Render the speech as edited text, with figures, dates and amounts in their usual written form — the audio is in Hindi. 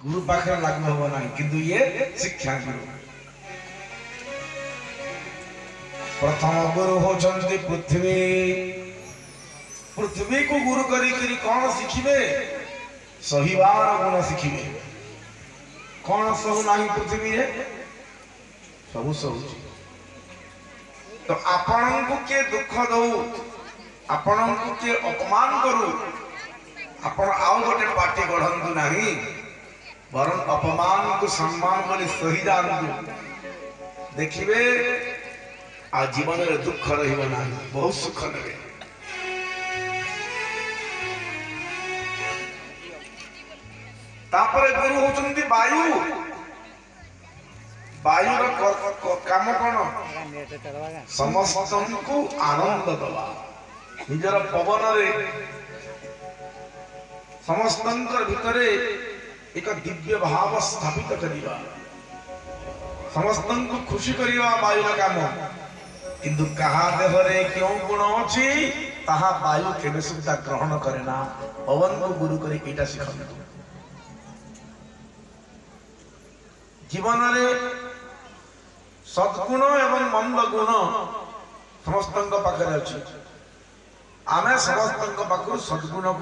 गुरु पाखे लागू हम ना किंतु ये शिक्षा गुरु प्रथम गुरु होचंती पृथ्वी पृथ्वी को गुरु करी कौन शिखिबे सहीवार गुण शिखिबे कौन सब नहीं पृथ्वी रे सब सहुची तो आपण को के दुख दो आपण को के अपमान करू आपण आउ गोटे पार्टी गढ़ंतु नहीं वरन अपमान को सम्मान बोली सही जानतु देखिबे आ जीवन रे दुख रहिबो नाही बहुत सुख नेबे तापरे गुरु होचंती वायु वायु रो काम कोन समस्त को आनंद दवा निजर पवन रे समस्त भितरे एक दिव्य भाव स्थापित करिवा समस्त को खुशी करिवा वायु रो काम किंतु कहा देहरे क्यों गुण अछि ताहा वायु केबे सुद्धा ग्रहण करे ना पवन को गुरु करी एटा सिखन जीवन रे सद्गुण एवं मंद गुण समस्त पाखे अच्छे आमे समस्त पाखु सद्गुण